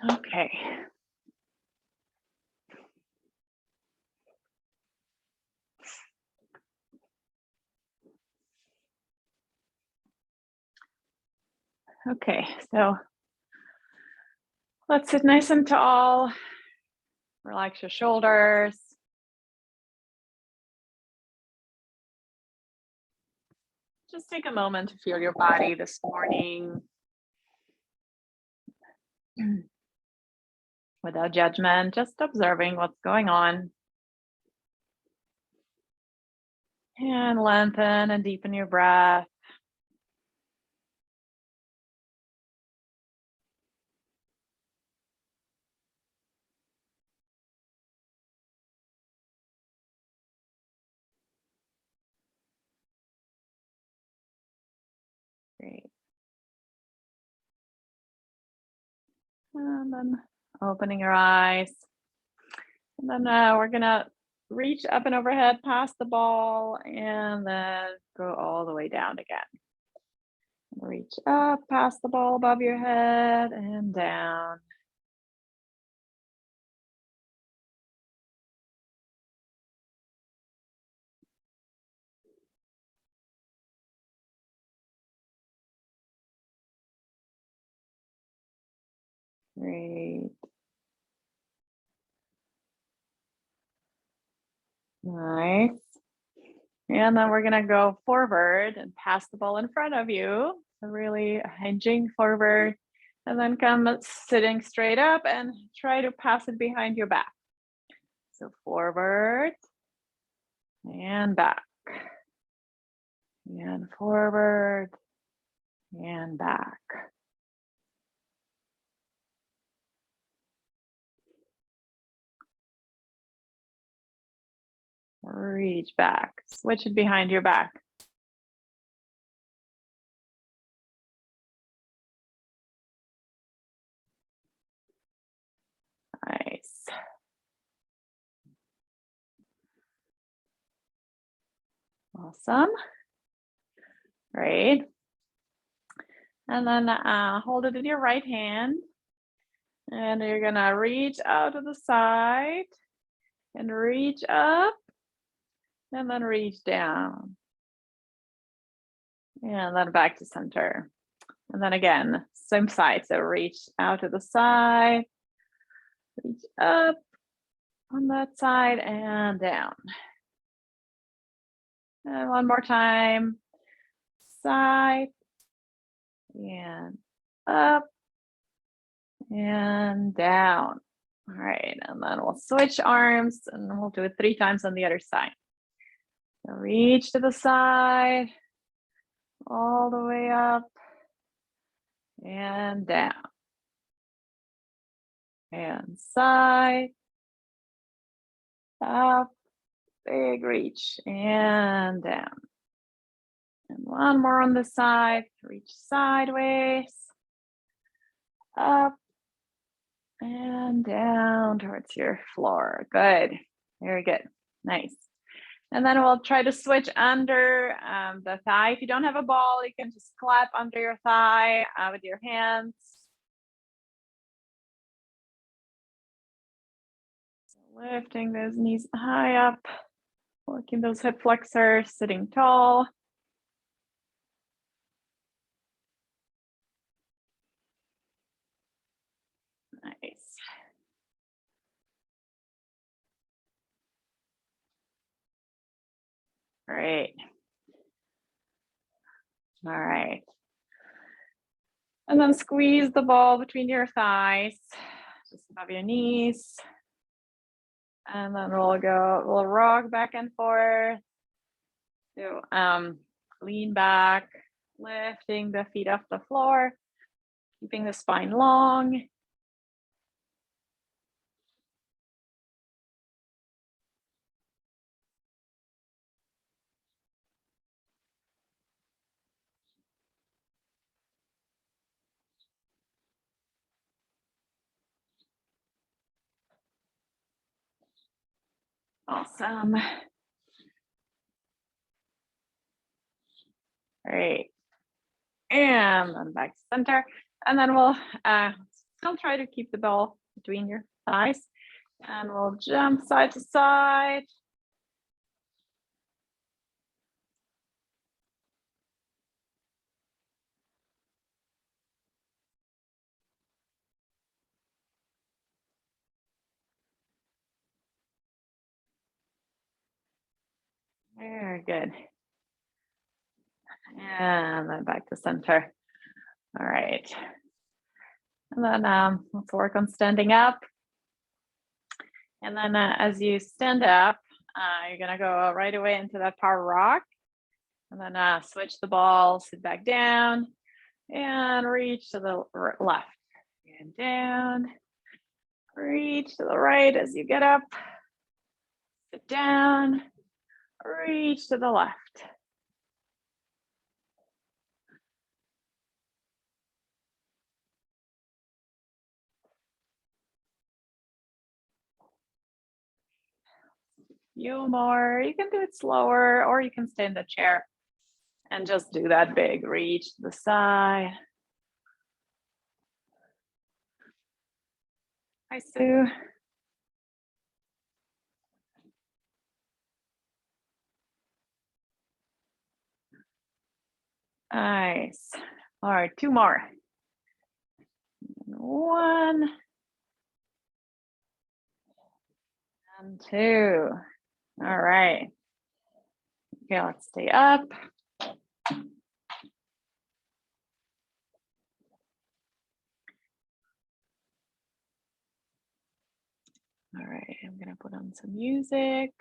Okay. Okay, so let's sit nice and tall. Relax your shoulders. Just take a moment to feel your body this morning without judgment, just observing what's going on. And lengthen and deepen your breath. Great. And then opening your eyes. And then we're gonna reach up and overhead past the ball and then go all the way down again. Reach up past the ball above your head and down. Great. Nice. And then we're gonna go forward and pass the ball in front of you. So really hinging forward and then come sitting straight up and try to pass it behind your back. So forward and back and forward and back. Reach back, switch it behind your back. Nice. Awesome. Great. And then hold it in your right hand. And you're gonna reach out to the side and reach up and then reach down. And then back to center. And then again, same side. So reach out to the side, reach up on that side and down. And one more time, side and up and down. All right, and then we'll switch arms and we'll do it 3 times on the other side. So reach to the side, all the way up and down. And side, up, big reach and down. And one more on the side, reach sideways, up and down towards your floor. Good, very good, nice. And then we'll try to switch under the thigh. If you don't have a ball, you can just clap under your thigh with your hands. So lifting those knees high up, working those hip flexors, sitting tall. Nice. Great. All right. And then squeeze the ball between your thighs, just above your knees. And then we'll rock back and forth. So lean back, lifting the feet off the floor, keeping the spine long. Awesome. Great. And then back to center. And then we'll Still try to keep the ball between your thighs. And we'll jump side to side. Very good. And then back to center. All right. And then let's work on standing up. And then as you stand up, you're gonna go right away into that power rock. And then switch the ball, sit back down, and reach to the left. And down, reach to the right as you get up. Sit down, reach to the left. Few more. You can do it slower, or you can stay in the chair and just do that big reach to the side. Hi, Sue. Nice. All right, two more. One. And two. All right. Okay, let's stay up. All right, I'm gonna put on some music.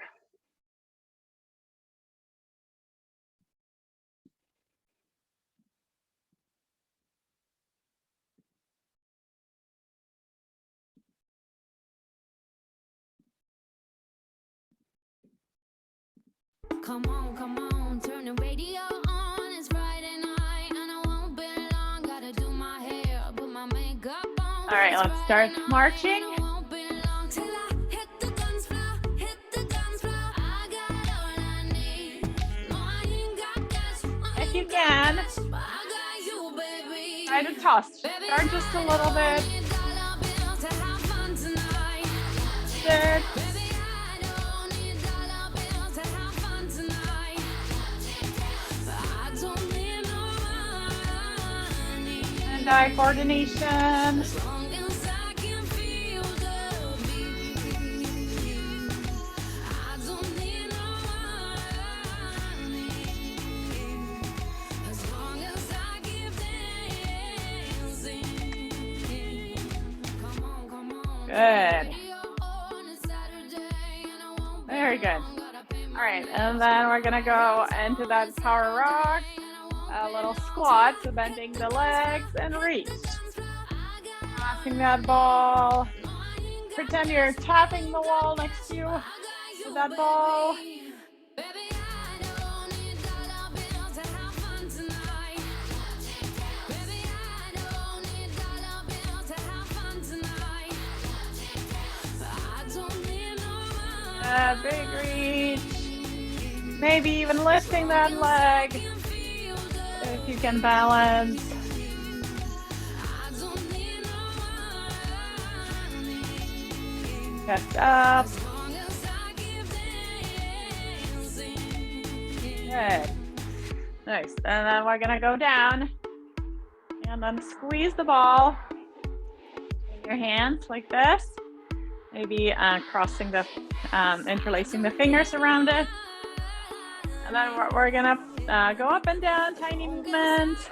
Come on, turn the radio on. It's Friday night and I won't be long. Gotta do my hair, put my makeup on. All right, let's start marching. If you can, try to toss. Start just a little bit. Sit. Hand-eye coordination. Good. Very good. All right, and then we're gonna go into that power rock, a little squat, so bending the legs and reach. Passing that ball. Pretend you're tapping the wall next to you with that ball. Big reach. Maybe even lifting that leg if you can balance. Chest up. Good. Nice. And then we're gonna go down and then squeeze the ball in your hands like this. Maybe crossing the, interlacing the fingers around it. And then we're gonna go up and down, tiny movements.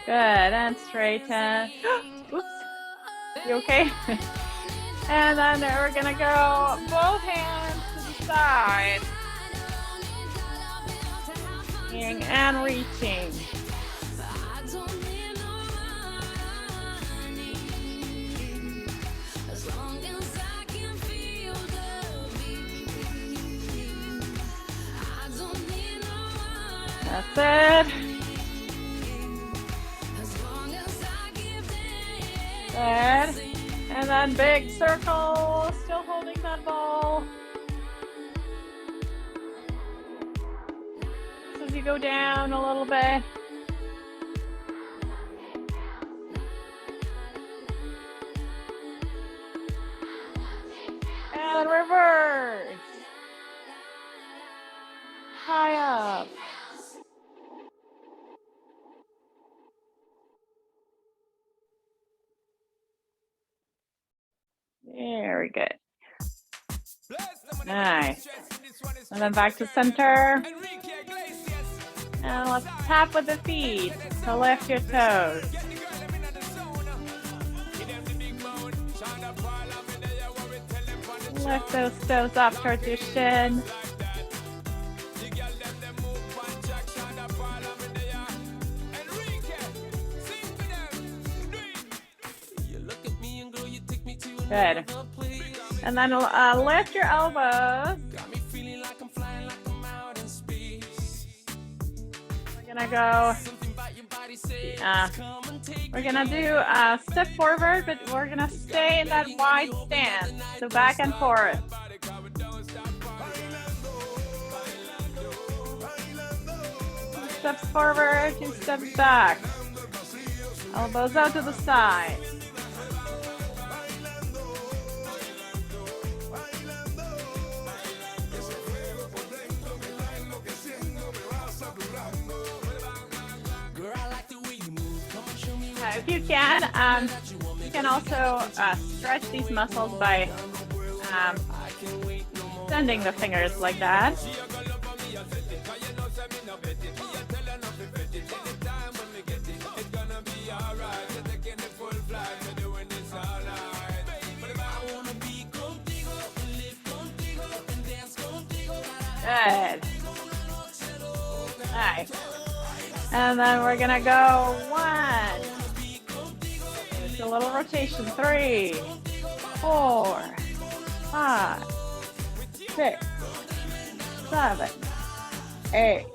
Good, and straighten. Oops, you okay? And then we're gonna go both hands to the side. And reaching. That's it. Good. And then big circle, still holding that ball. as you go down a little bit. And reverse. High up. Very good. Nice. And then back to center. And let's tap with the feet to lift your toes. Lift those toes up towards your shin. Good. And then lift your elbows. We're gonna go. We're gonna do a step forward, but we're gonna stay in that wide stance. So back and forth. Two steps forward, 2 steps back. Elbows out to the side. If you can also stretch these muscles by extending the fingers like that. Good. Nice. And then we're gonna go 1. Just a little rotation. 3, 4, 5, 6, 7, 8,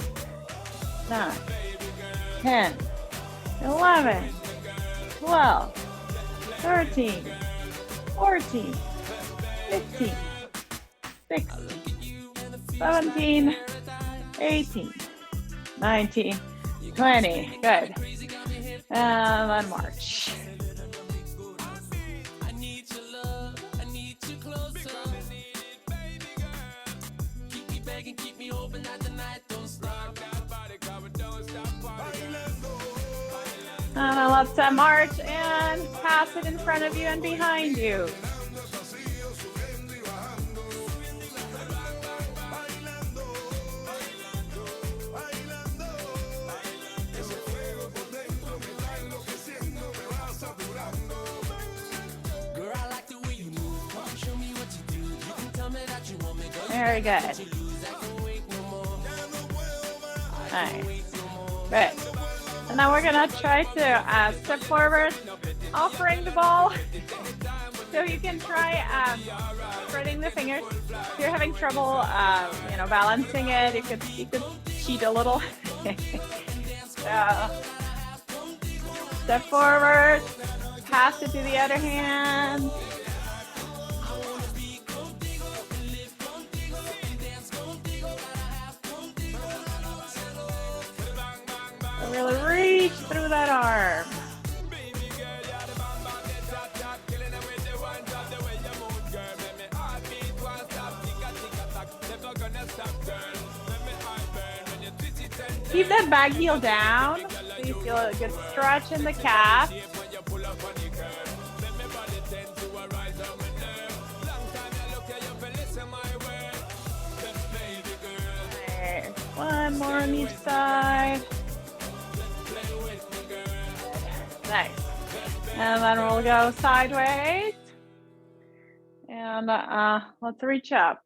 9, 10, 11, 12, 13, 14, 15, 16, 17, 18, 19, 20. Good. And then march. And then let's march and pass it in front of you and behind you. Very good. Nice. Good. And now we're gonna try to step forward, offering the ball. So you can try spreading the fingers. If you're having trouble, balancing it, you could cheat a little. So, step forward, pass it to the other hand. Really reach through that arm. Keep that back heel down so you feel a good stretch in the calf. Right. One more on each side. Nice. And then we'll go sideways. And let's reach up.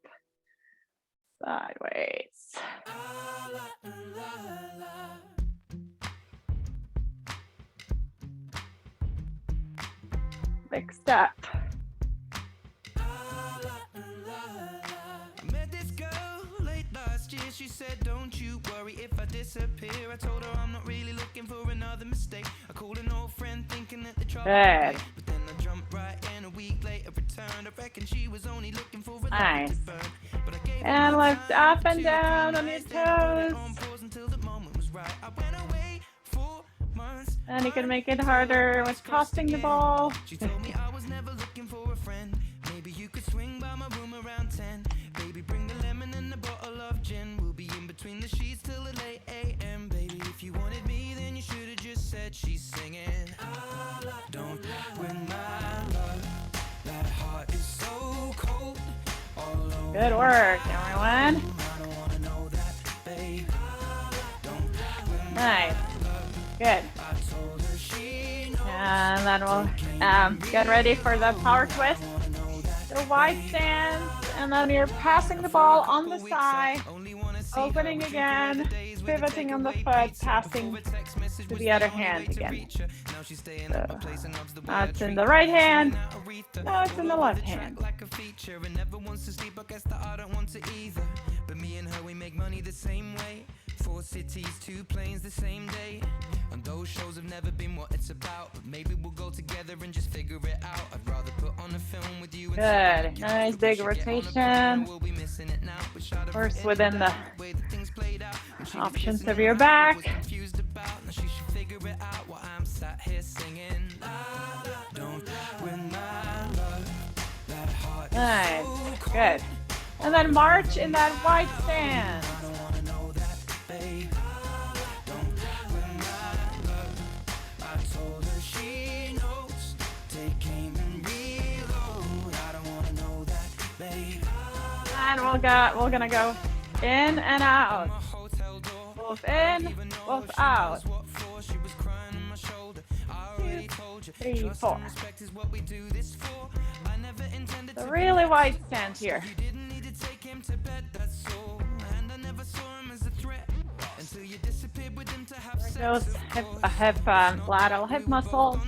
Sideways. Big step. she said, don't you worry if I disappear. I told her I'm not really looking for another mistake. I called an old friend thinking that the trouble Good. would but then I jumped right in. A week later returned. I reckon she was only looking for a Nice. to burn. But I gave her And my lift time up and to down be on your nice, then put it toes. on pause until the moment was right. I went away for months. And you can make it harder with tossing the ball. She told me I was never looking for a friend. Maybe you could swing by my room around 10. Baby, bring the lemon and a bottle of gin. We'll be in between the sheets till the late AM. Baby, if you wanted me, then you should have just said she's singing. Don't win my love. That heart is so cold. All alone. Good work, everyone. I don't wanna know that, babe. Don't win Nice. Good. I told her she knows. And then we'll get ready for the power twist. The wide stance, and then you're passing the ball on the side, opening again, pivoting on the foot, passing to the other hand again. So now it's in the right hand, now it's in the left hand. Like a feature and never wants to sleep. I guess that I don't want to either. But me and her, we make money the same way. 4 cities, 2 planes the same day. And those shows have never been what it's about. But maybe we'll go together and just figure it out. I'd rather put on a film with you. Good, nice big rotation. First within the options of your back. Nice, good. And then march in that wide stance. And we're gonna go in and out. Both in, both out. 2, 3, 4. So really wide stance here. There goes lateral hip muscles.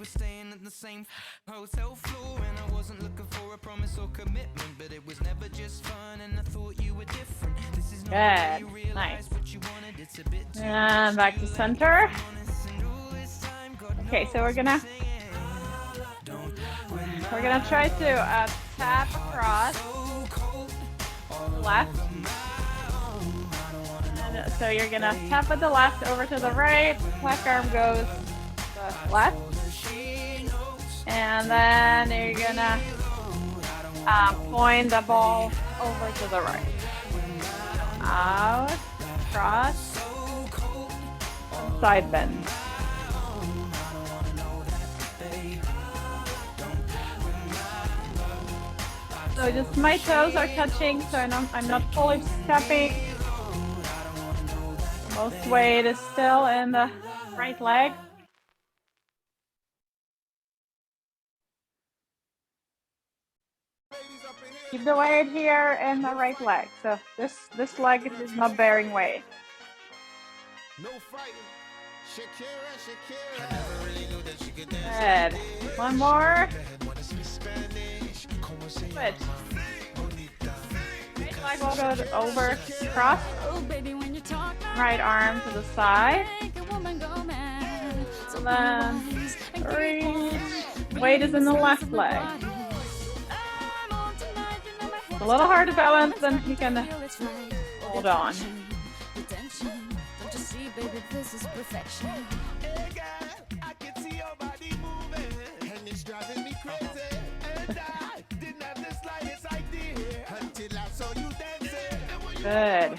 Staying in the same hotel floor, and I wasn't looking for a promise or commitment, but it was never just fun, and I thought you were different. This is not Good, you realize nice. what you wanted. It's a bit And back to center. Okay, so we're gonna try to tap across the left. And so you're gonna tap at the left over to the right. Left arm goes to the left. And then you're gonna point the ball over to the right. Out, cross, and side bend. So just my toes are touching, so I'm not fully stepping. Most weight is still in the right leg. Keep the weight here in the right leg. So this leg is not bearing weight. No fighting. Good. One more. Switch. Right leg will go over, cross. Right arm to the side. And then reach. Weight is in the left leg. It's a little hard to balance, then you can hold on. Good.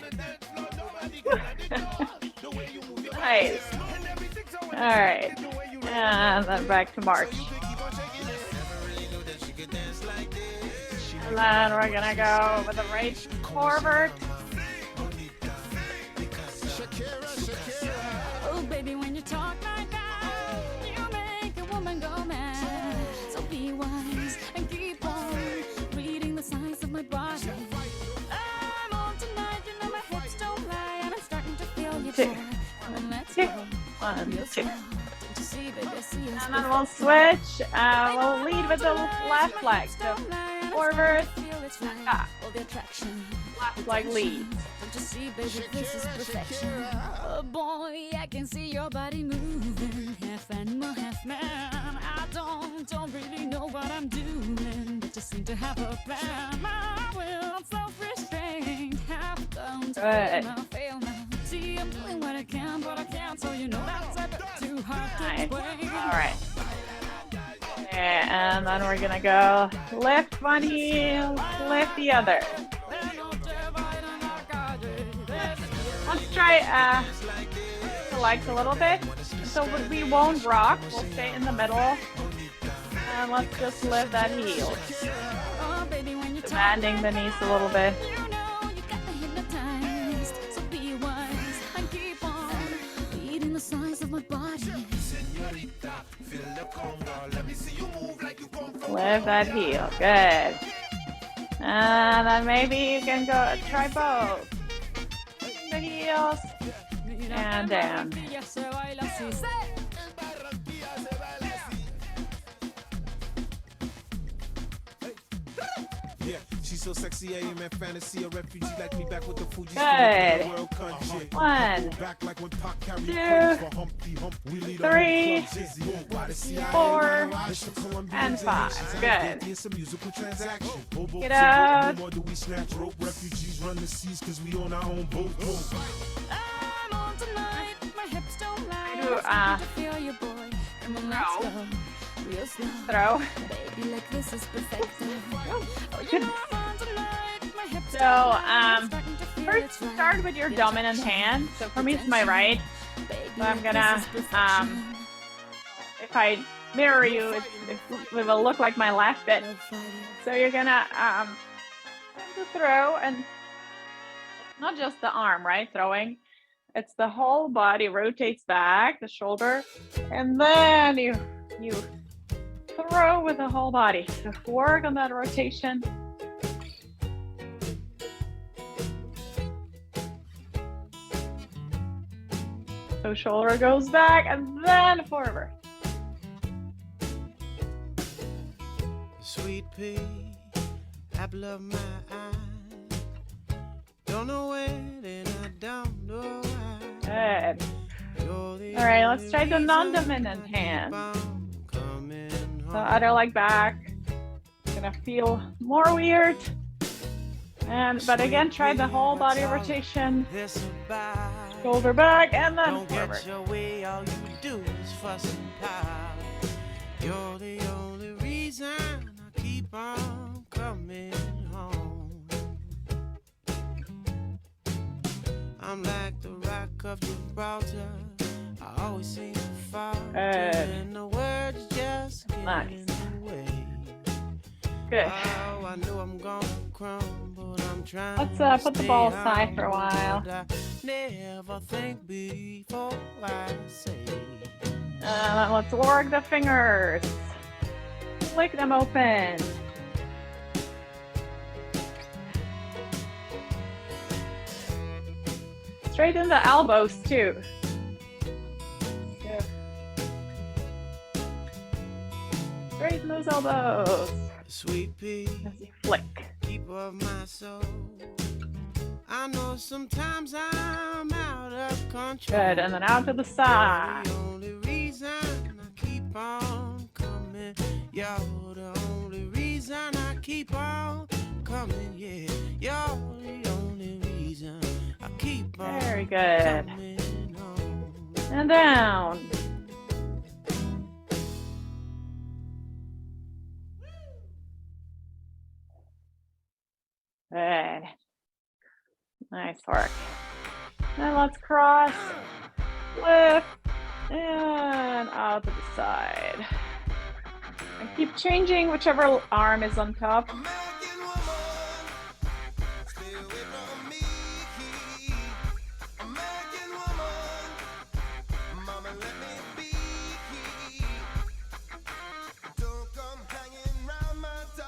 Nice. All right. And then back to march. And then we're gonna go with the right forward. Oh, baby, when you talk like that, you make a woman go mad. So be wise and keep on reading the signs of my body. I'm on tonight, you know my hips don't lie, and I'm starting to feel you. 2, 1, 2. And then we'll switch. We'll lead with the left leg. So forward, it's right. Ah. All the attraction. Left leg leads. Don't you see, baby, this is perfection. Oh boy, I can see your body moving, half animal, half man. I don't really know what I'm doing, but just seem to have a plan. My will, self-restraint, have done to fail now. See, I'm doing what I can, but I can't, so you know that's a bit too hard to Nice. explain. All right. Okay, and then we're gonna go lift one heel, lift the other. Let's try the legs a little bit. So we won't rock, we'll stay in the middle. And let's just lift that heel. Oh, baby, when you So bending the knees a little bit. you know you got me hypnotized. So be wise and keep on beating the size of my body. Lift that heel, good. And then maybe you can go try both. The heels and down. Yeah, she's so sexy, I am in fantasy. A refugee like me back with the Fuji. Good. World country. One, Back like when Pac carried 2, 3, 4, and 5. Good. It's a musical transaction. Get out. More do we snatch rope? Refugees run the seas because we on our own boat. I'm on tonight, my hips don't lie. Do, I feel you, boy. Come on, let's throw. go. Real slow. Throw. Baby, like this is perfect. Oh, You know I'm on tonight, my hips So, don't lie. I'm starting to feel first it's right. start with your dominant hand. So for me, it's my right. Baby, So I'm like gonna, this is perfection. If I mirror you, it will look like my left bit. No fighting. So you're gonna tend to throw, and it's not just the arm, right? Throwing, it's the whole body rotates back, the shoulder, and then you throw with the whole body. So work on that rotation. So shoulder goes back and then forward. Sweet pea, apple of my eye. Don't know when and I don't know why. Good. You're the All right, let's only try the reason non-dominant I keep hand. on coming So home. other leg back. Gonna feel more weird. But again, try the whole body rotation. This about Shoulder back and then don't forward. get your way, all you do is fuss and pout. You're the only reason I keep on coming home. I'm like the rock of Gibraltar. I always seem to fall, and the words just get Nice. in the way. Good. Oh, I know I'm gonna crumble. I'm trying. Let's put the ball to stay aside for a humble, while. but I never think before I say. Let's work the fingers. Flick them open. Straighten the elbows too. Good. Straighten those elbows Sweet pea, as you flick. keeper of my soul. I know sometimes I'm out of control. Good, and then out to the side. You're the only reason I keep on coming. You're the only reason I keep on coming. Yeah, you're the only reason I keep on Very good. coming home. And down. Good. Nice work. Now let's cross, lift, and out to the side. And keep changing whichever arm is on top. American woman, stay away from me. American woman, mama let me be. Don't come hanging round my door.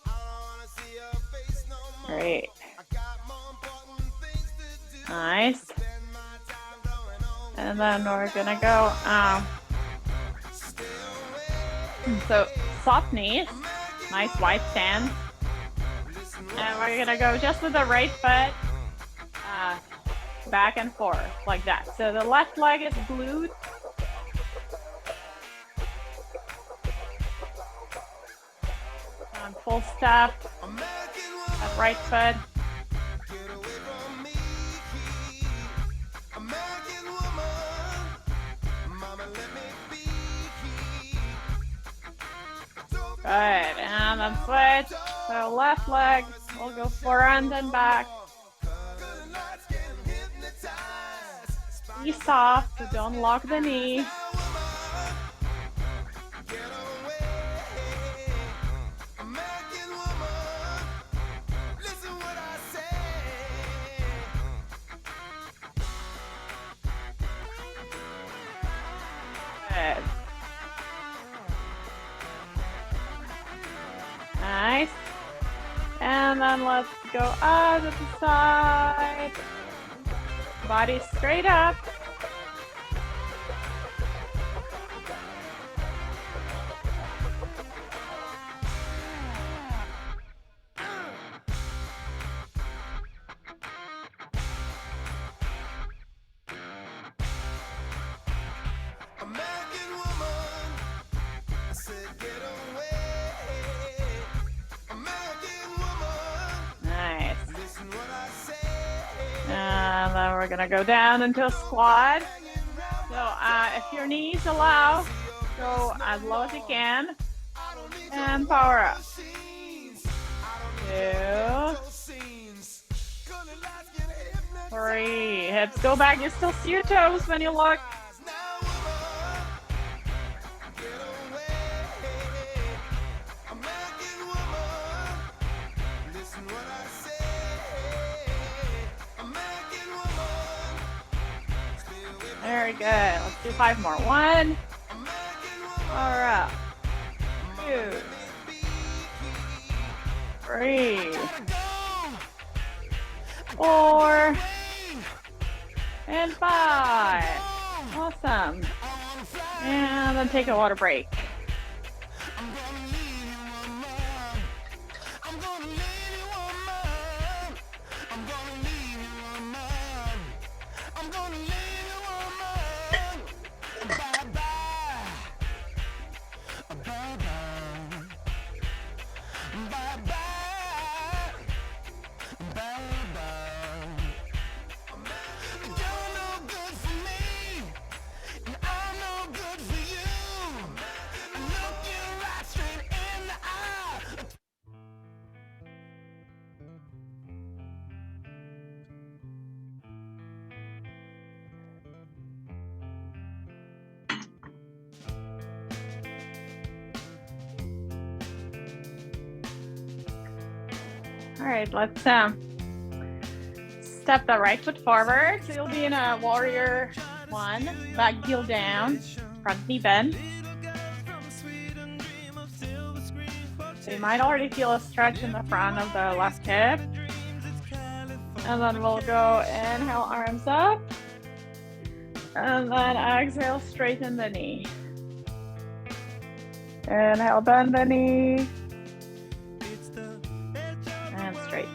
I don't wanna see your face no more. Great. I got more important things to do. Nice. Spend my time going home. And then we're gonna go, so soft knees, nice wide stand. And we're gonna go just with the right foot, back and forth like that. So the left leg is glued. On full step, that right foot. Good, and then switch. So left leg, we'll go forehand and back. Be soft, so don't lock the knee. Good. Nice. And then let's go out to the side. Body straight up. Nice. And then we're gonna go down into a squat. So if your knees allow, go as low as you can. And power up. 2, 3. Hips go back. You still see your toes when you look. Very good. Let's do 5 more. 1. Power up. 2, 3, 4, and 5. Awesome. And then take a water break. All right, let's step the right foot forward. So you'll be in a warrior 1, back heel down, front knee bend. So you might already feel a stretch in the front of the left hip. And then we'll go inhale, arms up. And then exhale, straighten the knee. Inhale, bend the knee. And straight.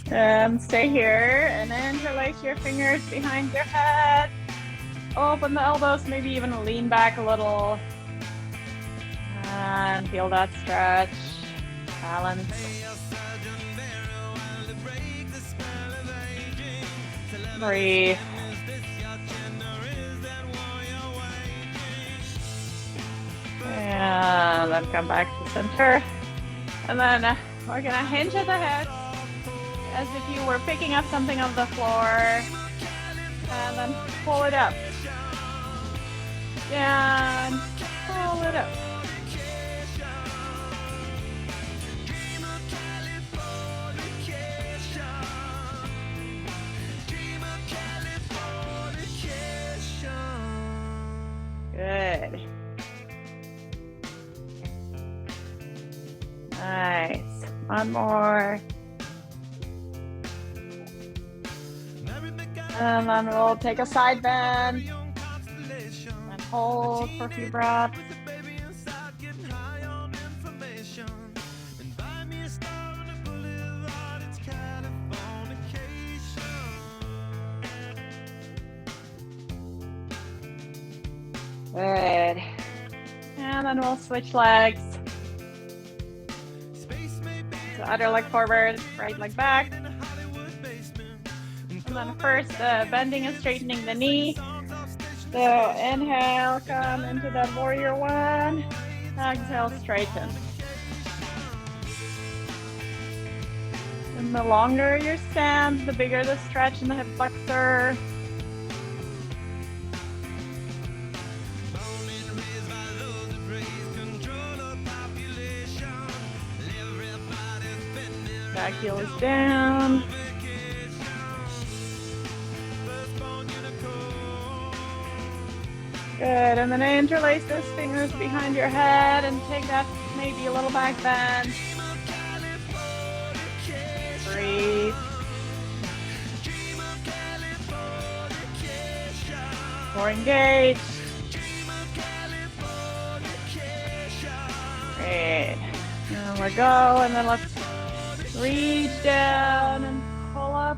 And stay here and interlace your fingers behind your head. Open the elbows, maybe even lean back a little. And feel that stretch. Balance. Breathe. And then come back to center. And then we're gonna hinge at the hips as if you were picking up something off the floor. And then pull it up. And pull it up. Good. Nice. One more. And then we'll take a side bend and hold for a few breaths. Good. And then we'll switch legs. So other leg forward, right leg back. And then first, bending and straightening the knee. So inhale, come into that warrior one. Exhale, straighten. And the longer your stance, the bigger the stretch in the hip flexor. Back heel is down. Good, and then interlace those fingers behind your head and take that maybe a little back bend. Breathe. Core engaged. Great. And we go, and then let's reach down and pull up.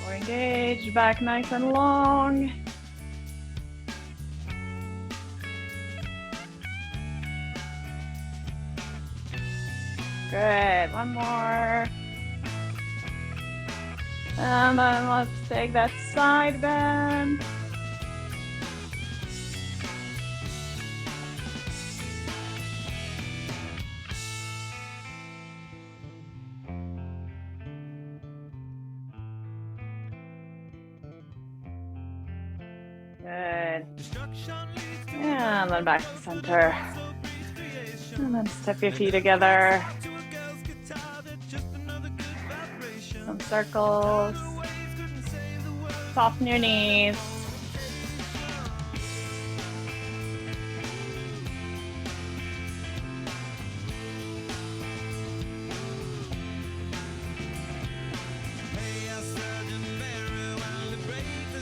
Core engaged, back nice and long. Good, one more. And then let's take that side bend. Good. And then back to center. And then step your feet together. Some circles. Soften your knees.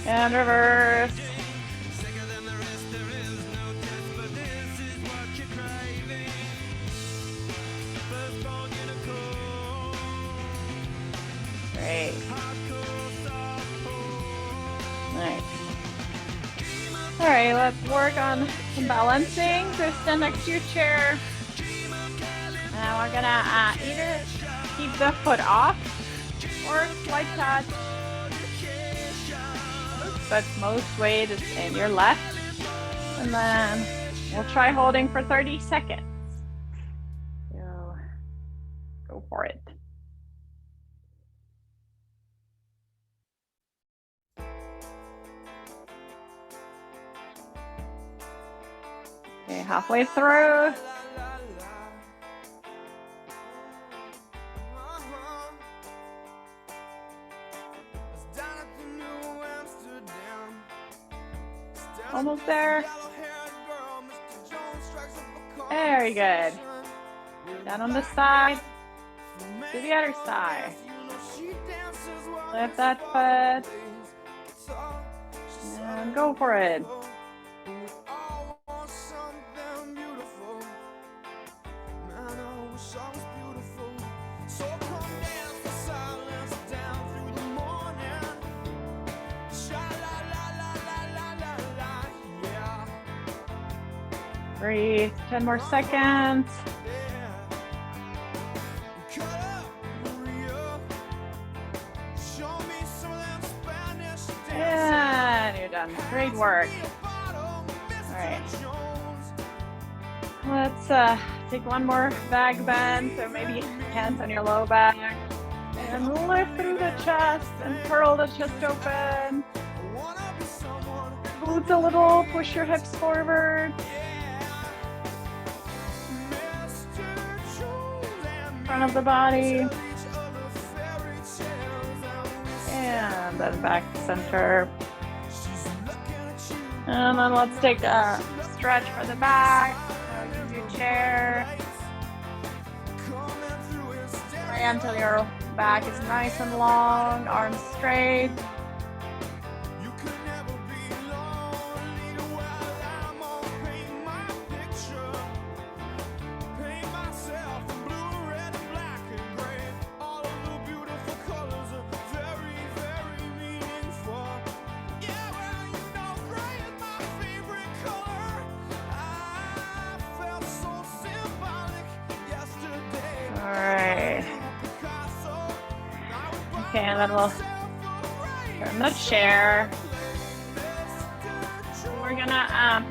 And reverse. Great. Nice. All right, let's work on some balancing. So stand next to your chair. Now we're gonna either keep the foot off or slight touch. But most weight is in your left. And then we'll try holding for 30 seconds. So go for it. Okay, halfway through. Almost there. Very good. Down on the side. To the other side. Lift that foot. And go for it. Breathe, 10 more seconds. And you're done. Great work. All right. Let's take one more back bend. So maybe hands on your low back. And lift through the chest and curl the chest open. Glutes a little, push your hips forward. Front of the body. And then back to center. And then let's take a stretch for the back. Use your chair. Try until your back is nice and long, arms straight. All right. Okay, and then we'll turn the chair. We're gonna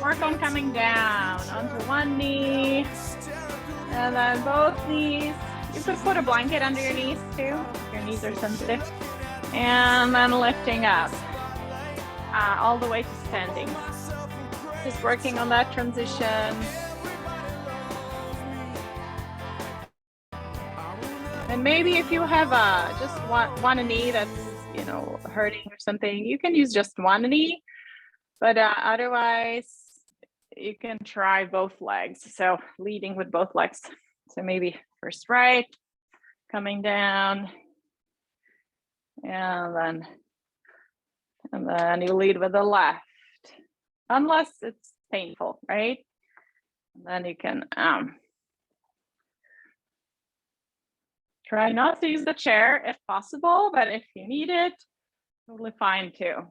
work on coming down onto one knee, and then both knees. You could put a blanket under your knees too, if your knees are sensitive. And then lifting up all the way to standing. Just working on that transition. And maybe if you have just one knee that's, you know, hurting or something, you can use just one knee, but otherwise you can try both legs. So leading with both legs. So maybe first right, coming down, and then you lead with the left, unless it's painful, right? And then you can try not to use the chair if possible, but if you need it, totally fine too.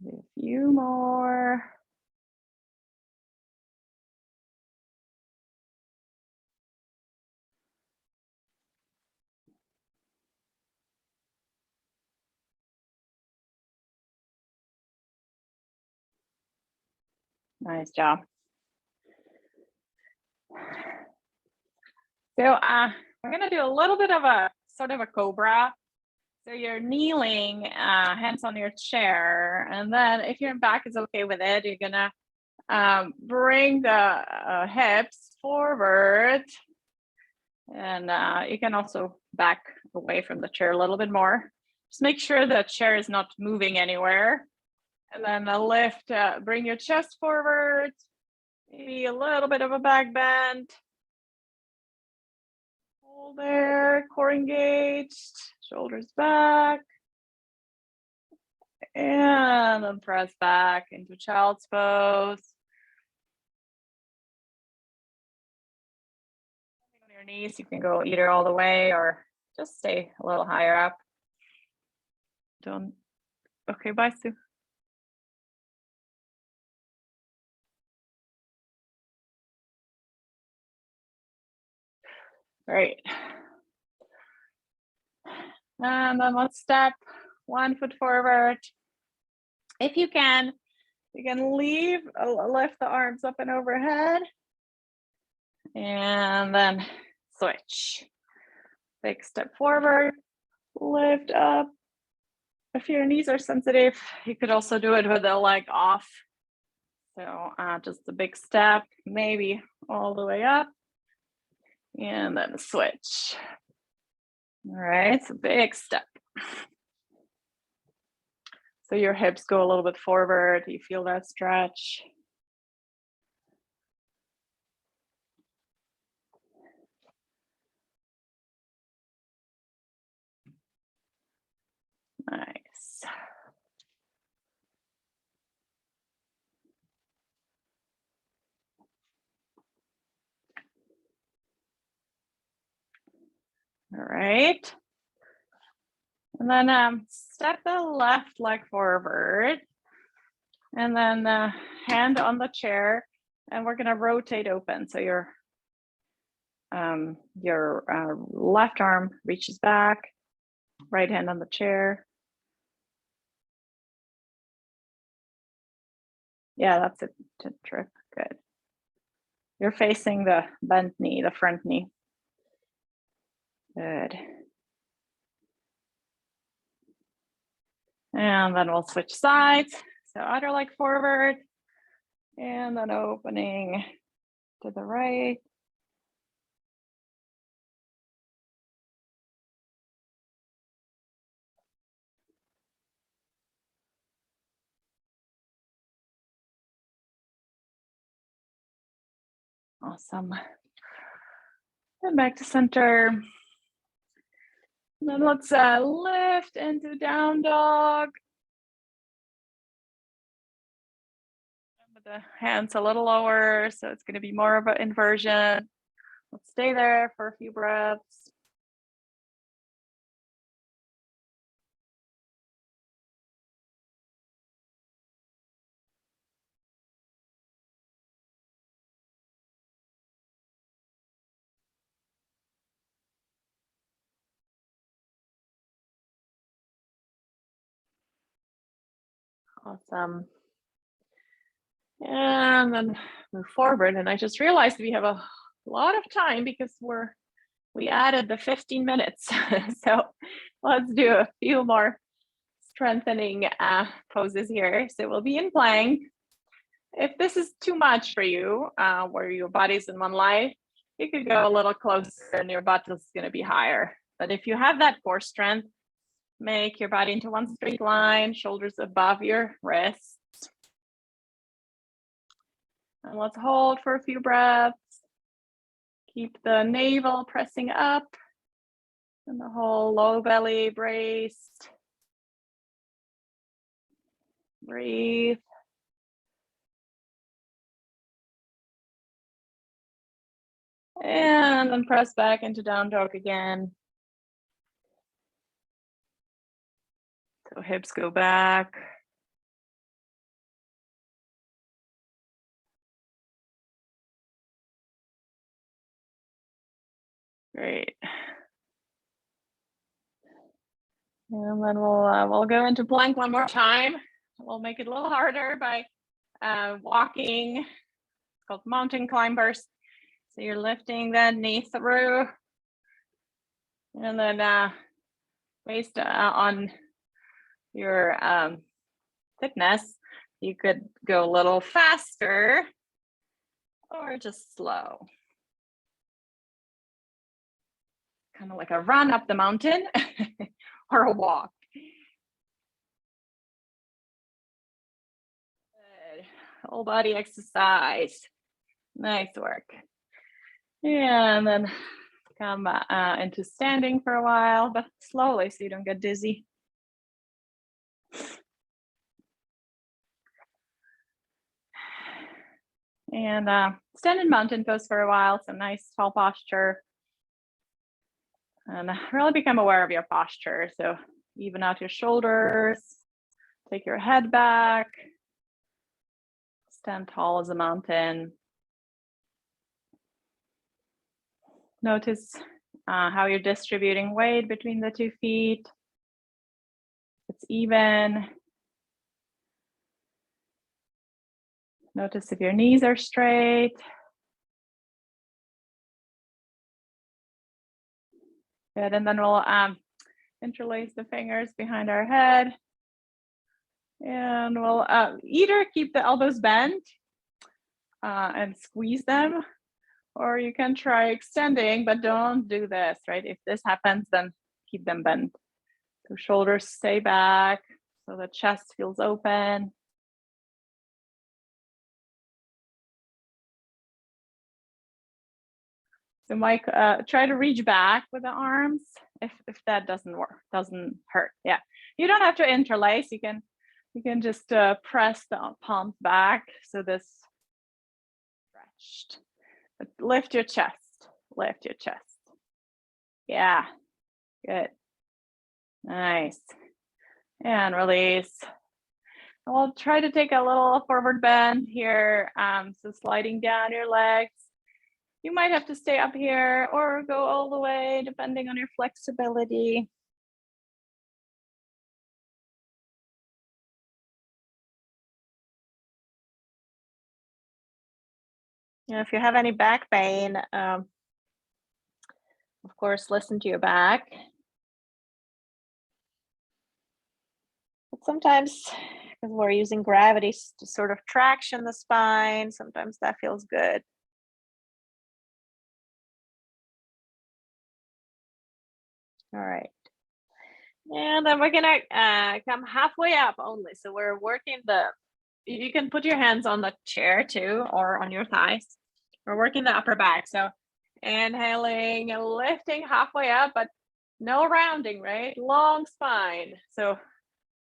Do a few more. Nice job. So we're gonna do a little bit of a sort of a cobra. So you're kneeling, hands on your chair, and then if your back is okay with it, you're gonna bring the hips forward, and you can also back away from the chair a little bit more. Just make sure the chair is not moving anywhere. And then a lift, bring your chest forward, maybe a little bit of a back bend. Hold there, core engaged, shoulders back. And then press back into child's pose. On your knees, you can go either all the way or just stay a little higher up. Don't, okay, bye, Sue. Great. And then let's step 1 foot forward. If you can lift the arms up and overhead. And then switch. Big step forward, lift up. If your knees are sensitive, you could also do it with the leg off. So just a big step, maybe all the way up. And then switch. All right, it's a big step. So your hips go a little bit forward. You feel that stretch. Nice. All right. And then step the left leg forward. And then hand on the chair. And we're going to rotate open. So your left arm reaches back, right hand on the chair. Yeah, that's it. Trip. Good. You're facing the bent knee, the front knee. Good. And then we'll switch sides. So other leg forward, and then opening to the right. Awesome. And back to center. And then let's lift into down dog. With the hands a little lower, so it's going to be more of an inversion. Let's stay there for a few breaths. Awesome. And then move forward. And I just realized we have a lot of time because we added the 15 minutes. So let's do a few more strengthening poses here. So we'll be in plank. If this is too much for you, where your body's in one line, you could go a little closer and your butt is going to be higher. But if you have that core strength, make your body into one straight line, shoulders above your wrists. And let's hold for a few breaths. Keep the navel pressing up and the whole low belly braced. Breathe. And then press back into down dog again. So hips go back. Great. And then we'll go into plank one more time. We'll make it a little harder by walking. It's called mountain climbers. So you're lifting the knee through, and then based on your fitness, you could go a little faster or just slow. Kind of like a run up the mountain or a walk. Good. Whole body exercise. Nice work. And then come into standing for a while, but slowly so you don't get dizzy. And stand in mountain pose for a while, so nice tall posture. And really become aware of your posture. So even out your shoulders, take your head back, stand tall as a mountain. Notice how you're distributing weight between the 2 feet. It's even. Notice if your knees are straight. Good, and then we'll interlace the fingers behind our head. And we'll either keep the elbows bent and squeeze them, or you can try extending, but don't do this, right? If this happens, then keep them bent. So shoulders stay back, so the chest feels open. So Mike, try to reach back with the arms if that doesn't work, doesn't hurt. Yeah, you don't have to interlace. You can just press the palms back so this stretched. But lift your chest. Lift your chest. Yeah, good. Nice. And release. We'll try to take a little forward bend here. So sliding down your legs. You might have to stay up here or go all the way, depending on your flexibility. If you have any back pain, of course, listen to your back. But sometimes, because we're using gravity to sort of traction the spine, sometimes that feels good. All right. And then we're gonna come halfway up only. So we're working you can put your hands on the chair too, or on your thighs. We're working the upper back. So inhaling and lifting halfway up, but no rounding, right? Long spine. So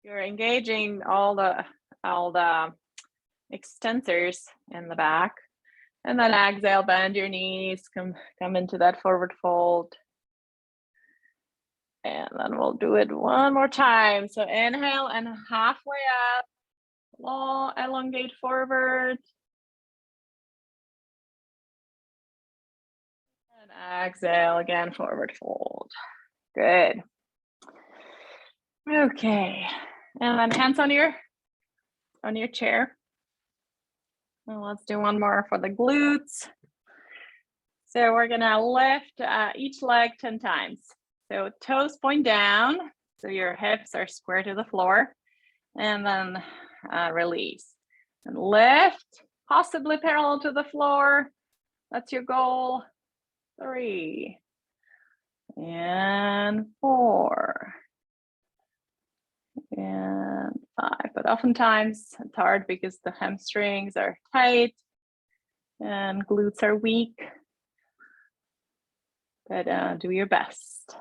you're engaging all the extensors in the back. And then exhale, bend your knees, come into that forward fold. And then we'll do it one more time. So inhale and halfway up, long, elongate forward. And exhale again, forward fold. Good. Okay. And then hands on your chair. And let's do one more for the glutes. So we're gonna lift each leg 10 times. So toes point down, so your hips are square to the floor, and then release. And lift, possibly parallel to the floor. That's your goal. 3 and 4 and 5. But oftentimes it's hard because the hamstrings are tight and glutes are weak. But do your best.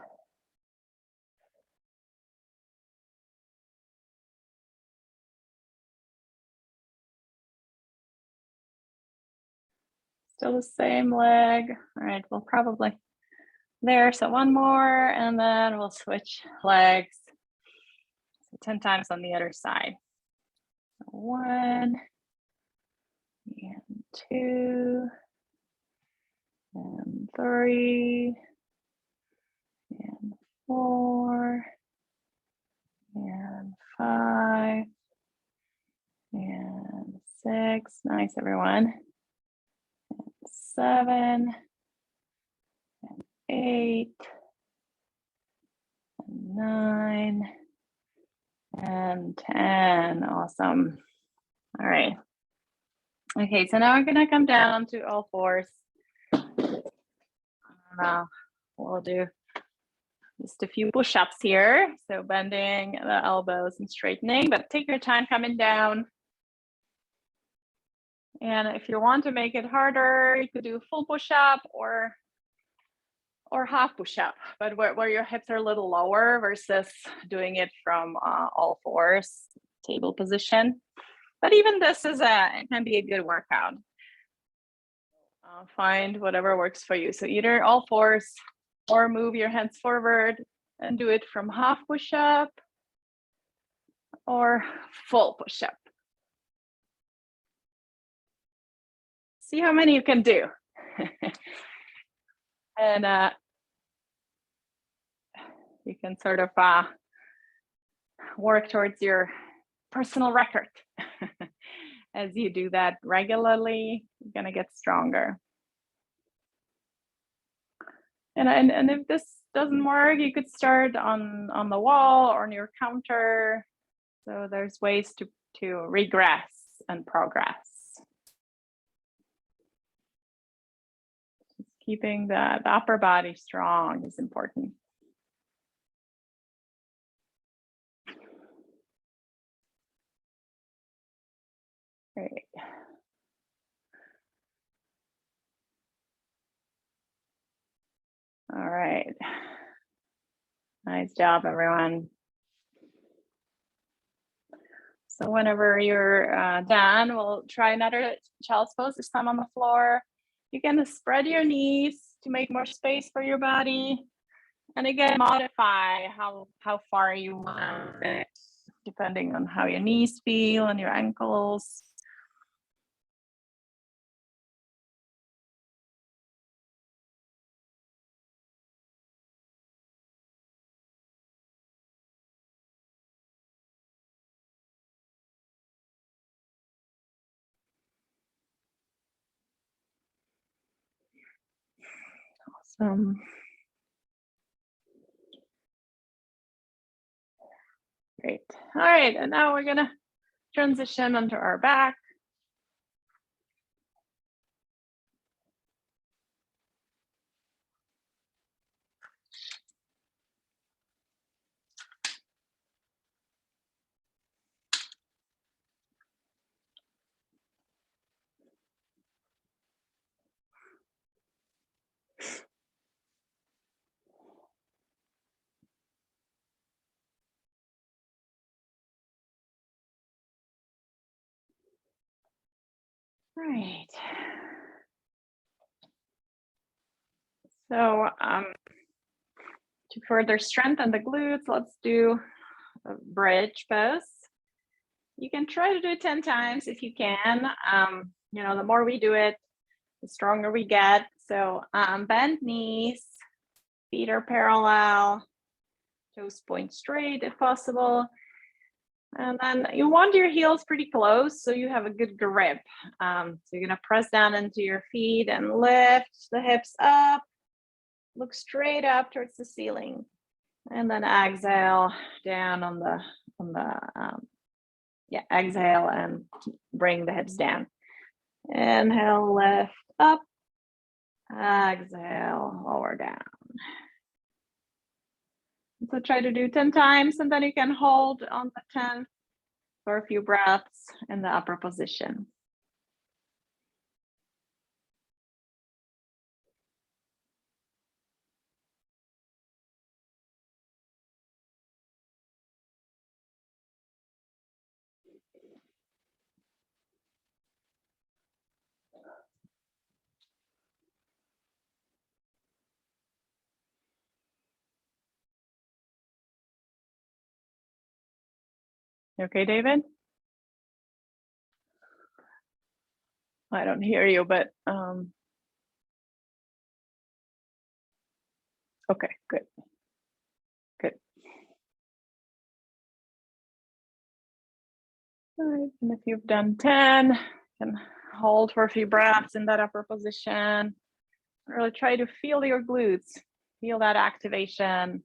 Still the same leg. All right, we'll probably there. So one more, and then we'll switch legs. So 10 times on the other side. 1 and 2 and 3 and 4 and 5 and 6. Nice, everyone. 7 and 8 and 9 and 10. Awesome. All right. Okay, so now we're gonna come down to all fours. We'll do just a few push-ups here. So bending the elbows and straightening, but take your time coming down. And if you want to make it harder, you could do full push-up or half push-up, but where your hips are a little lower versus doing it from all fours, table position. But even this it can be a good workout. Find whatever works for you. So either all fours or move your hands forward and do it from half push-up or full push-up. See how many you can do. And you can sort of work towards your personal record. As you do that regularly, you're gonna get stronger. And if this doesn't work, you could start on the wall or on your counter. So there's ways to regress and progress. Keeping the upper body strong is important. Great. All right. Nice job, everyone. So whenever you're done, we'll try another child's pose, this time on the floor. You can spread your knees to make more space for your body. And again, modify how far you want it, depending on how your knees feel and your ankles. Awesome. Great. All right, and now we're gonna transition onto our back. Right. So to further strengthen the glutes, let's do a bridge pose. You can try to do it 10 times if you can. The more we do it, the stronger we get. So bend knees, feet are parallel, toes point straight if possible. And then you want your heels pretty close so you have a good grip. So you're gonna press down into your feet and lift the hips up, look straight up towards the ceiling. And then exhale down on the exhale and bring the hips down. Inhale, lift up, exhale, lower down. So try to do 10 times and then you can hold on the 10th for a few breaths in the upper position. Okay, David? I don't hear you, but okay, good. Good. All right, and if you've done 10, you can hold for a few breaths in that upper position. Really try to feel your glutes, feel that activation.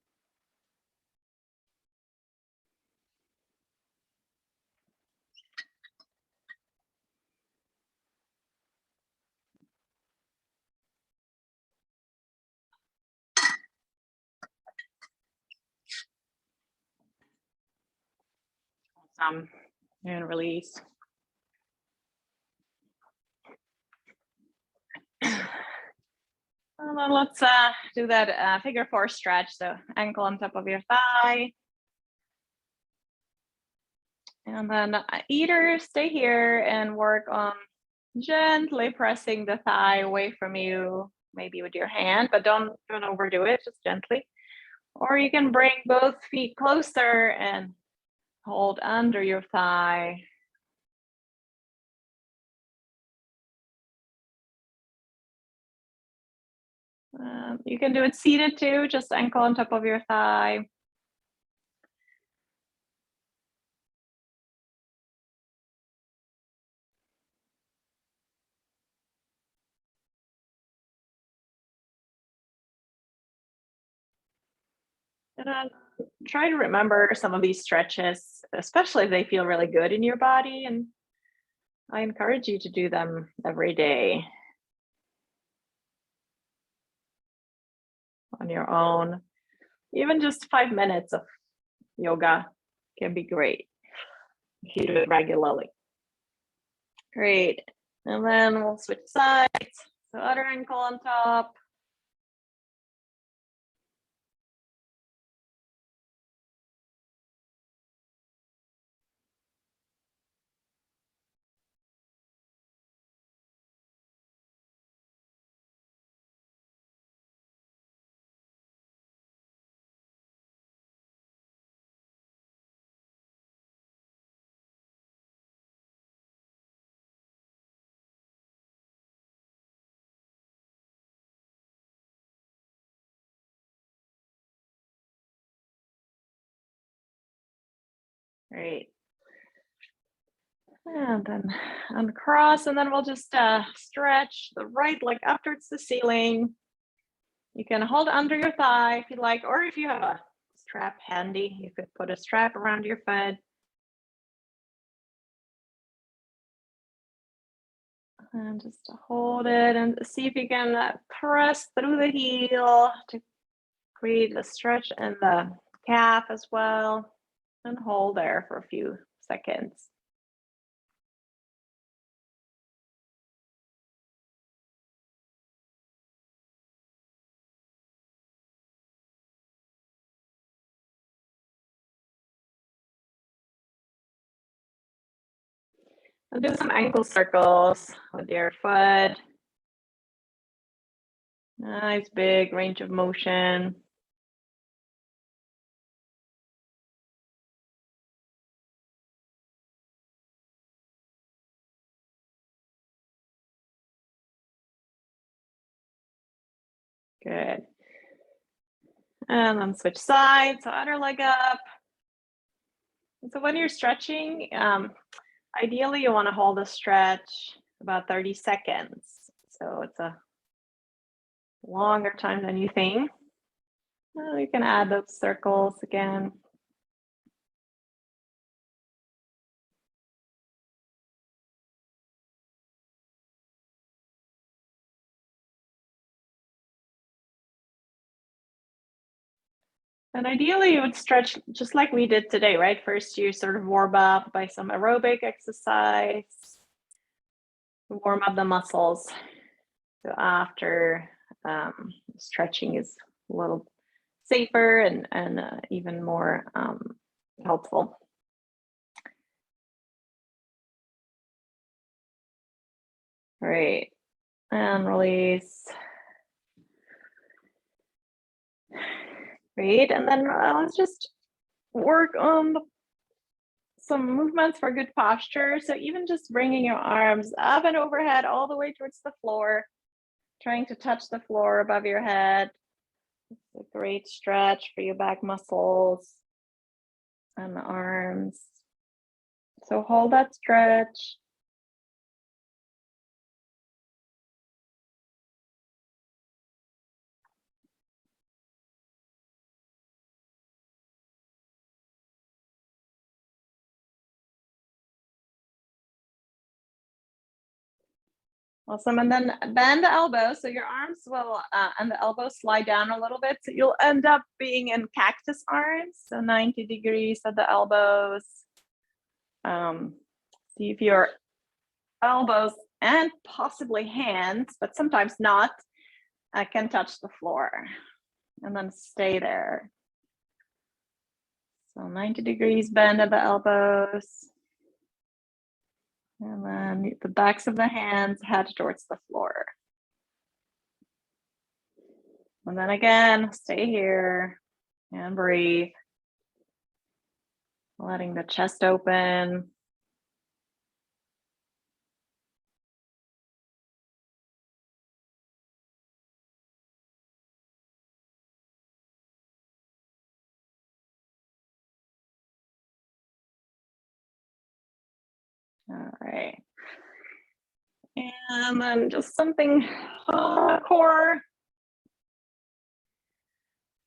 Awesome. And release. And then let's do that figure 4 stretch. So ankle on top of your thigh. And then either stay here and work on gently pressing the thigh away from you, maybe with your hand, but don't overdo it, just gently. Or you can bring both feet closer and hold under your thigh. You can do it seated too, just ankle on top of your thigh. And try to remember some of these stretches, especially if they feel really good in your body. And I encourage you to do them every day on your own. Even just 5 minutes of yoga can be great if you do it regularly. Great. And then we'll switch sides. So other ankle on top. Great. And then uncross, and then we'll just stretch the right leg up towards the ceiling. You can hold under your thigh if you like, or if you have a strap handy, you could put a strap around your foot. And just to hold it and see if you can press through the heel to create a stretch in the calf as well. And hold there for a few seconds. And do some ankle circles with your foot. Nice big range of motion. Good. And then switch sides, so other leg up. And so when you're stretching, ideally you want to hold a stretch about 30 seconds. So it's a longer time than you think. Well, you can add those circles again. And ideally you would stretch just like we did today, right? First you sort of warm up by some aerobic exercise, warm up the muscles. So after stretching is a little safer and even more helpful. Great, and release. Great, and then let's just work on some movements for good posture. So even just bringing your arms up and overhead all the way towards the floor, trying to touch the floor above your head. It's a great stretch for your back muscles and the arms. So hold that stretch. Awesome, and then bend the elbows so your arms will and the elbows slide down a little bit, so you'll end up being in cactus arms, so 90 degrees at the elbows. See if your elbows and possibly hands, but sometimes not, can touch the floor, and then stay there. So 90 degrees bend at the elbows. And then the backs of the hands head towards the floor. And then again, stay here and breathe. Letting the chest open. All right. And then just something core.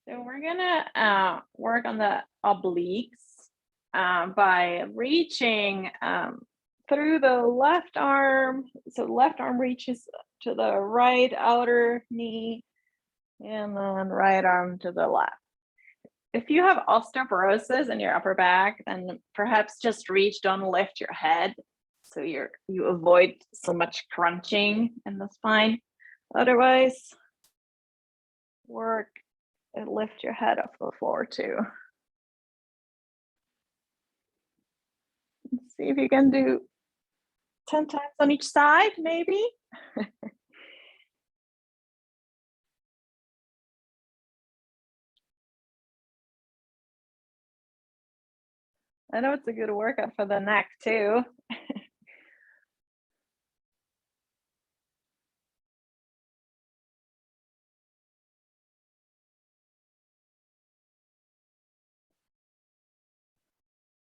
So we're gonna work on the obliques by reaching through the left arm. So the left arm reaches to the right outer knee and then right arm to the left. If you have osteoporosis in your upper back, then perhaps just reach, don't lift your head. So you avoid so much crunching in the spine. Otherwise, work and lift your head off the floor too. Let's see if you can do 10 times on each side, maybe. I know it's a good workout for the neck too.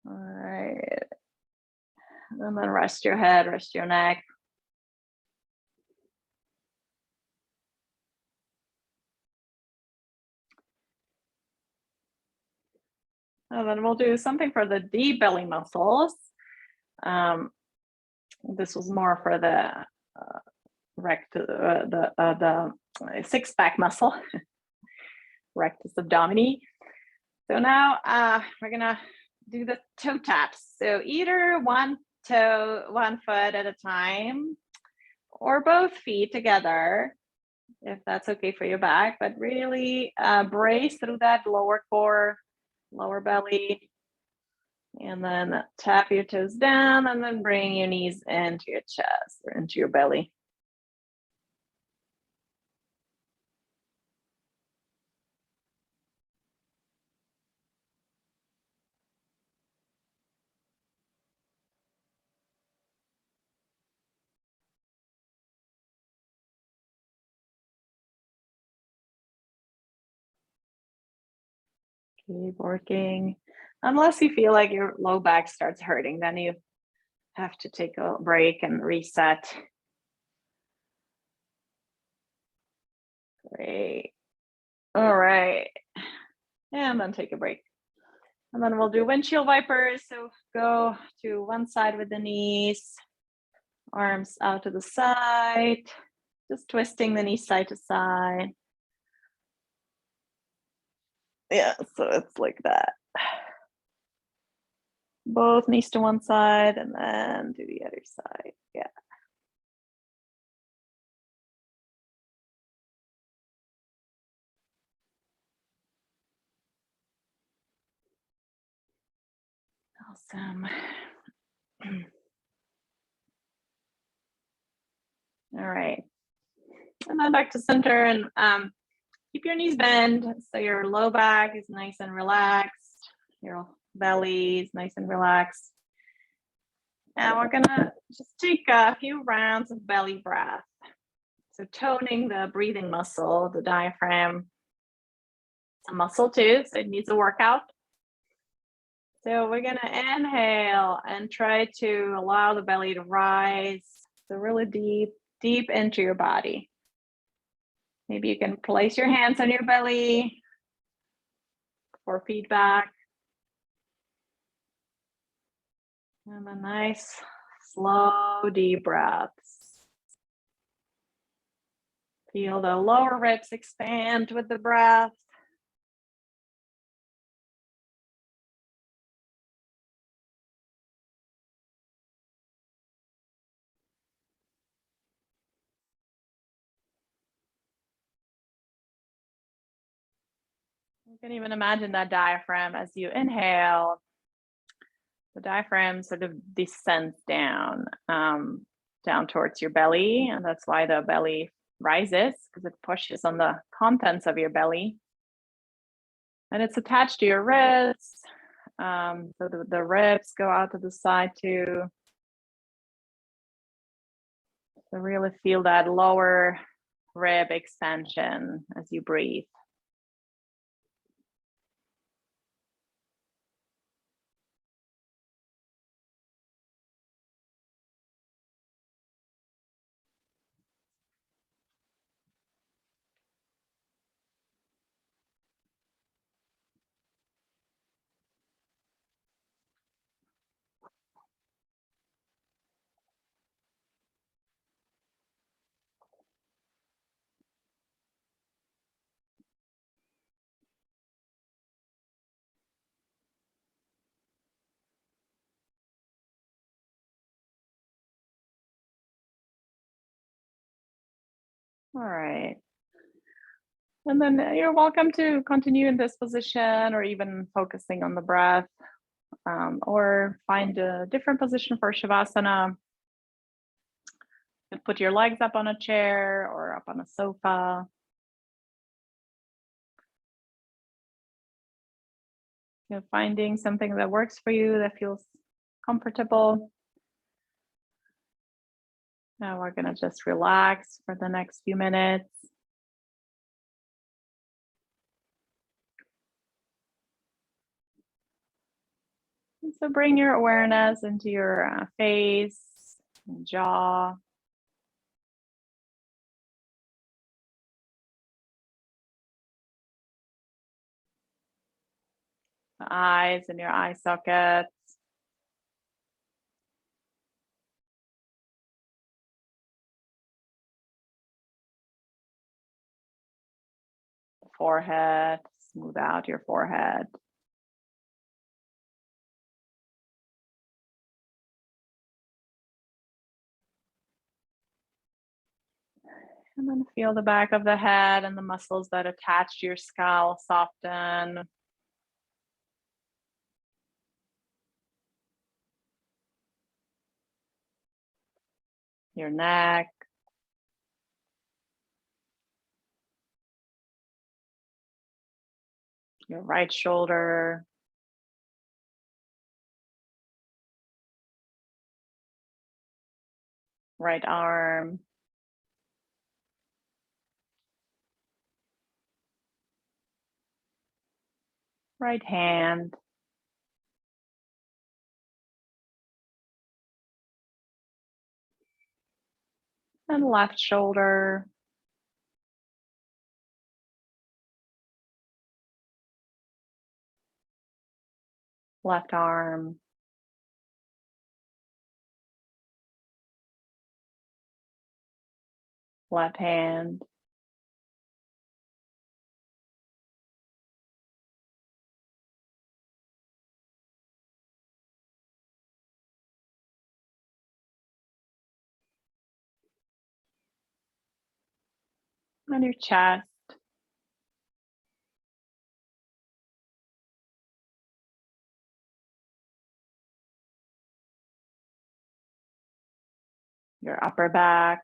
All right. And then rest your head, rest your neck. And then we'll do something for the deep belly muscles. This was more for the the six-pack muscle, rectus abdomini. So now we're gonna do the toe taps. So either one toe, one foot at a time, or both feet together, if that's okay for your back, but really brace through that lower core, lower belly. And then tap your toes down and then bring your knees into your chest or into your belly. Keep working. Unless you feel like your low back starts hurting, then you have to take a break and reset. Great. All right. And then take a break. And then we'll do windshield wipers. So go to one side with the knees, arms out to the side, just twisting the knees side to side. Yeah, so it's like that. Both knees to one side and then to the other side. Yeah. Awesome. All right. And then back to center and keep your knees bent so your low back is nice and relaxed. Your belly is nice and relaxed. And we're gonna just take a few rounds of belly breath. So toning the breathing muscle, the diaphragm, it's a muscle too, so it needs a workout. So we're gonna inhale and try to allow the belly to rise. So really deep into your body. Maybe you can place your hands on your belly for feedback. And a nice, slow, deep breaths. Feel the lower ribs expand with the breath. You can even imagine that diaphragm as you inhale. The diaphragm sort of descends down, down towards your belly, and that's why the belly rises, because it pushes on the contents of your belly. And it's attached to your ribs, so the ribs go out to the side too. So really feel that lower rib expansion as you breathe. All right. And then you're welcome to continue in this position or even focusing on the breath, or find a different position for Shavasana. You put your legs up on a chair or up on a sofa. You're finding something that works for you, that feels comfortable. Now we're going to just relax for the next few minutes. And so bring your awareness into your face and jaw. The eyes and your eye sockets. The forehead, smooth out your forehead. And then feel the back of the head and the muscles that attach to your skull soften. your neck, your right shoulder, right arm, right hand, and left shoulder, left arm, left hand, and your chest, your upper back,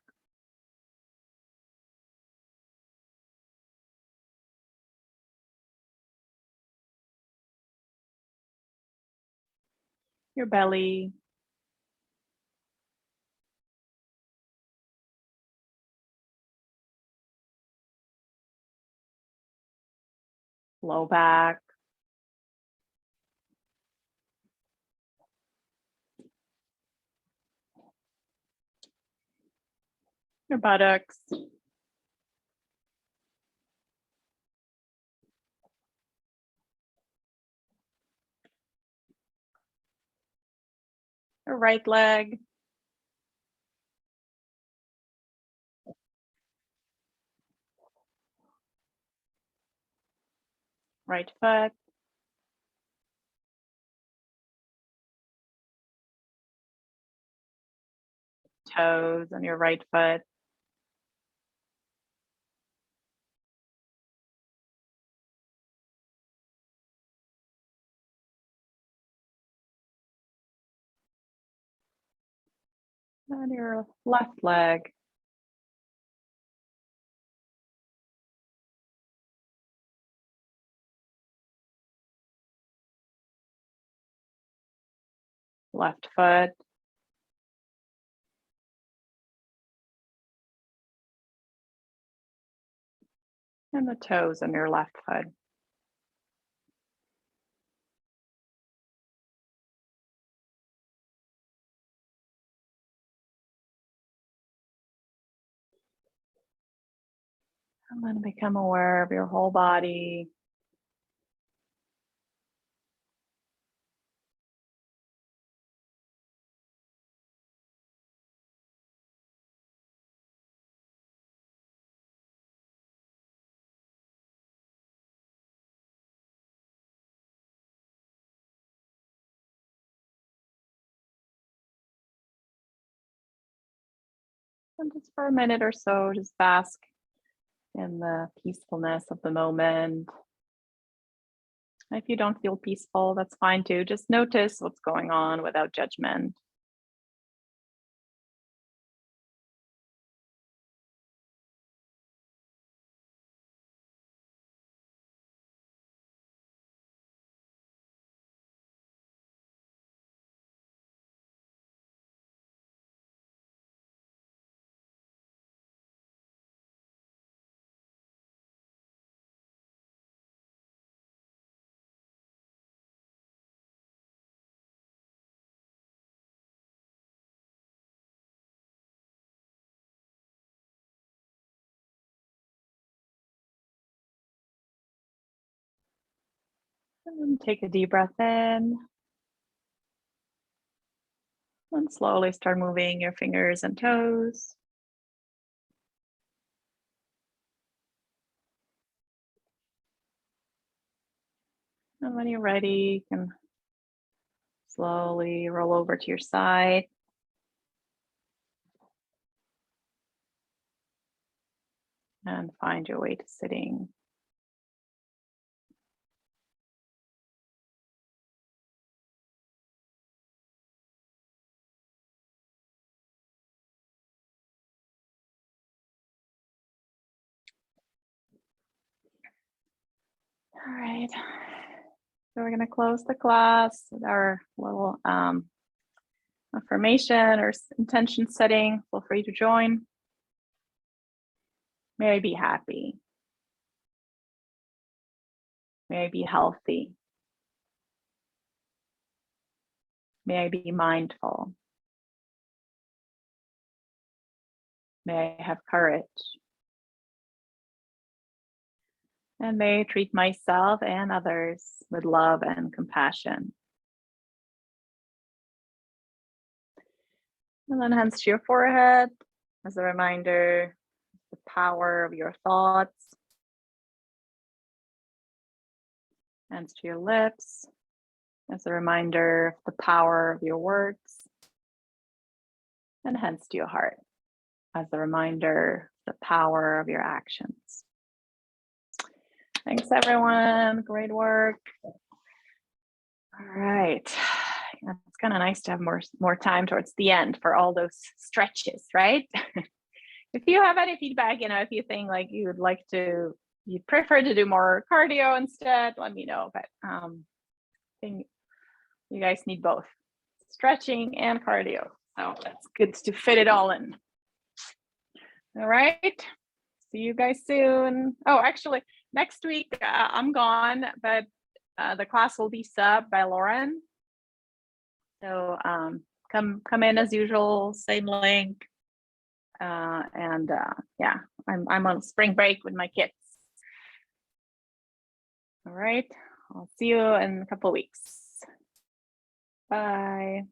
your belly, low back, your buttocks, your right leg, right foot, toes on your right foot, and your left leg, left foot, and the toes on your left foot. And then become aware of your whole body. And just for a minute or so, just bask in the peacefulness of the moment. If you don't feel peaceful, that's fine too. Just notice what's going on without judgment. And then take a deep breath in. And slowly start moving your fingers and toes. And when you're ready, you can slowly roll over to your side. And find your way to sitting. All right. So we're going to close the class with our little affirmation or intention setting. Feel free to join. May I be happy. May I be healthy. May I be mindful. May I have courage. And may I treat myself and others with love and compassion. And then hands to your forehead as a reminder of the power of your thoughts. Hands to your lips as a reminder of the power of your words. And hands to your heart as a reminder of the power of your actions. Thanks, everyone. Great work. All right. It's kind of nice to have more time towards the end for all those stretches, right? If you have any feedback, if you think like you'd prefer to do more cardio instead, let me know. But I think you guys need both stretching and cardio. So that's good to fit it all in. All right. See you guys soon. Oh, actually, next week I'm gone, but the class will be subbed by Lauren. So come in as usual, same link. Yeah, I'm on spring break with my kids. All right, I'll see you in a couple of weeks. Bye.